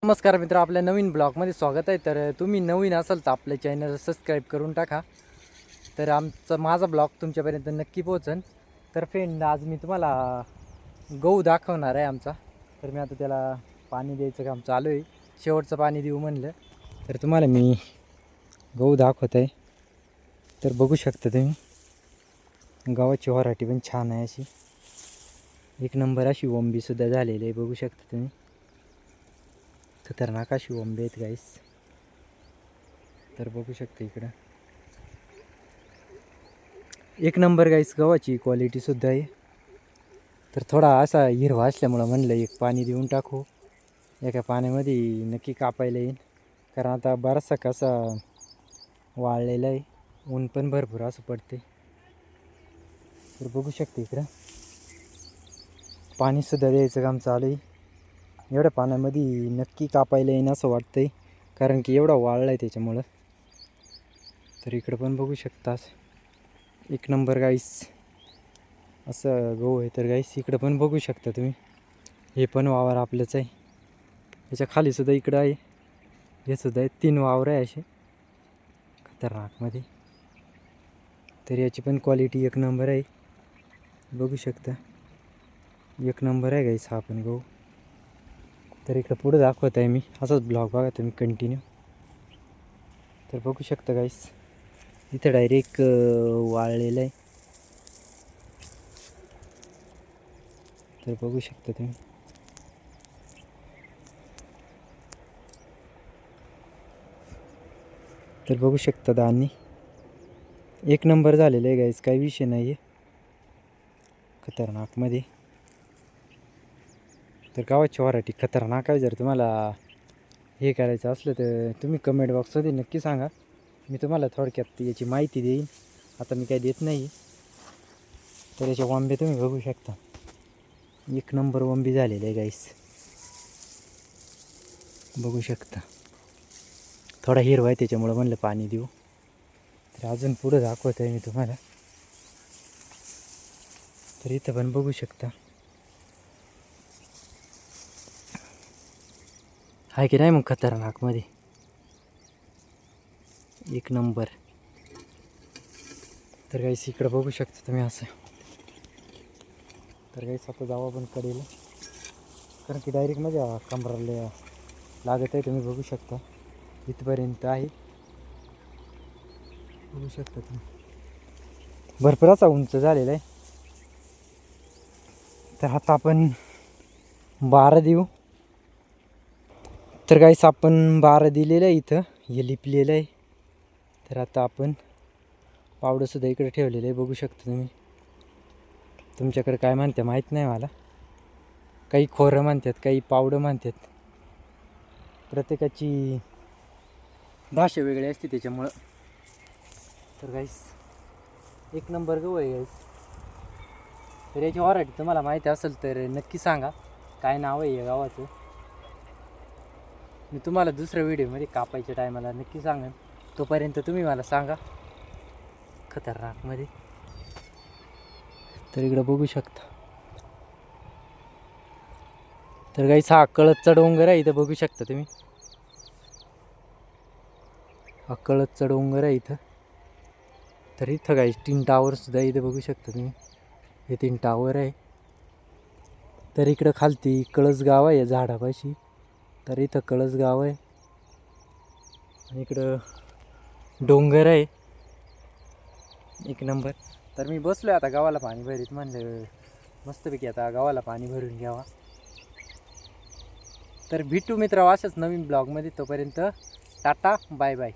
नमस्कार मित्र, आपल्या नवीन ब्लॉगमध्ये स्वागत आहे. तर तुम्ही नवीन असाल तर आपल्या चॅनल सबस्क्राईब करून टाका. तर माझा ब्लॉग तुमच्यापर्यंत नक्की पोहोचेल. तर फ्रेंड, आज मी तुम्हाला गहू दाखवणार आहे आमचा. तर मी आता त्याला पाणी द्यायचं काम चालू आहे. शेवटचं पाणी देऊ म्हणलं. तर तुम्हाला मी गहू दाखवत आहे. तर बघू शकता तुम्ही, गव्हाची व्हरायटी पण छान आहे, अशी एक नंबर अशी वंबीसुद्धा झालेली आहे. बघू शकता तुम्ही, खतरनाक अशी वंबी आहेत गाईस. तर बघू शकता इकडं एक नंबर गाईस गव्हाची क्वालिटीसुद्धा आहे. तर थोडा असा हिरवा असल्यामुळं म्हणलं एक पाणी देऊन टाकू. एका पाण्यामध्ये नक्की कापायला येईल, कारण आता बराचसा कसा वाळलेला आहे, ऊन पण भरपूर असं पडते. तर बघू शकते इकडं पाणीसुद्धा द्यायचं काम चालू आहे. एवढ्या पाण्यामध्ये नक्की कापायला येईन असं वाटतंय, कारण की एवढा वाळला आहे त्याच्यामुळं. तर इकडं पण बघू शकतास एक नंबर गाईस असं गहू आहे. तर गाईस इकडं पण बघू शकता तुम्ही, हे पण वावर आपलंच आहे. त्याच्या खालीसुद्धा इकडं आहे, हे सुद्धा आहे. 3 वावर आहे असे खतरनाकमध्ये. तर याची पण क्वालिटी एक नंबर आहे. बघू शकता एक नंबर आहे गाईस हा पण गहू. तर इकडं पुढं दाखवत आहे मी, असाच ब्लॉग बघा तुम्ही कंटिन्यू. तर बघू शकता गाईस इथं डायरेक्ट वाळलेलं आहे. तर बघू शकता तुम्ही, तर बघू शकता धान्य एक नंबर झालेलं आहे गाईस, काही विषय नाही आहे खतरनाकमध्ये. तर गावाची व्हरायटी खतरनाक आहे. जर तुम्हाला हे करायचं असलं तर तुम्ही कमेंट बॉक्समध्ये नक्की सांगा, मी तुम्हाला थोडक्यात याची माहिती देईन. आता मी काही देत नाही. तर याचे वंबे तुम्ही बघू शकता, एक नंबर वंबी झालेले आहे गाईस. बघू शकता थोडा हिरवा आहे त्याच्यामुळं म्हणलं पाणी देऊ. तर अजून पुढं दाखवत आहे मी तुम्हाला. तर इथं पण बघू शकता आहे की नाही मग खतरनाकमध्ये एक नंबर. तर काहीच इकडं बघू शकता तुम्ही असं. तर काहीच आता जाऊ आपण कडेला, कारण की डायरेक्ट माझ्या कमराला लागत आहे. तुम्ही बघू शकता इथपर्यंत आहे. बघू शकता तुम्ही, भरपूर असा उंच झालेला आहे. तर आता आपण 12 देऊ. तर काहीच आपण 12 दिलेलं आहे, इथं हे लिपलेलं आहे. तर आता आपण पावडंसुद्धा इकडे ठेवलेलं आहे. बघू शकता तुम्ही, तुमच्याकडे काय म्हणते माहीत नाही मला. काही खोरं म्हणतात, काही पावडं म्हणतात. प्रत्येकाची भाषा वेगळी असते त्याच्यामुळं. तर गाईस एक नंबर गहू आहे गाईस. तर याची व्हरायटी तुम्हाला माहिती असेल तर नक्की सांगा, काय नाव आहे या गावाचं. मी तुम्हाला दुसऱ्या व्हिडिओमध्ये कापायच्या टायमाला नक्की सांगेन. तोपर्यंत तुम्ही मला सांगा खतरनाकमध्ये. तर इकडं बघू शकता. तर गाईस हा कळतचा डोंगर आहे, इथं बघू शकता तुम्ही. हा कळतचा डोंगर आहे इथं. तर इथं गाईस 3 टावरसुद्धा इथं बघू शकता तुम्ही, हे 3 टावर आहे. तर इकडं खालती कळस गाव आहे झाडापाशी. तर इथं कळस गाव आहे आणि इकडं डोंगर आहे एक नंबर. तर मी बसलो आहे आता गावाला पाणी भरीत, म्हणलं मस्तपैकी आता गावाला पाणी भरून घ्यावा. तर भेटू मित्र अशाच नवीन ब्लॉगमध्ये. तोपर्यंत टाटा बाय बाय.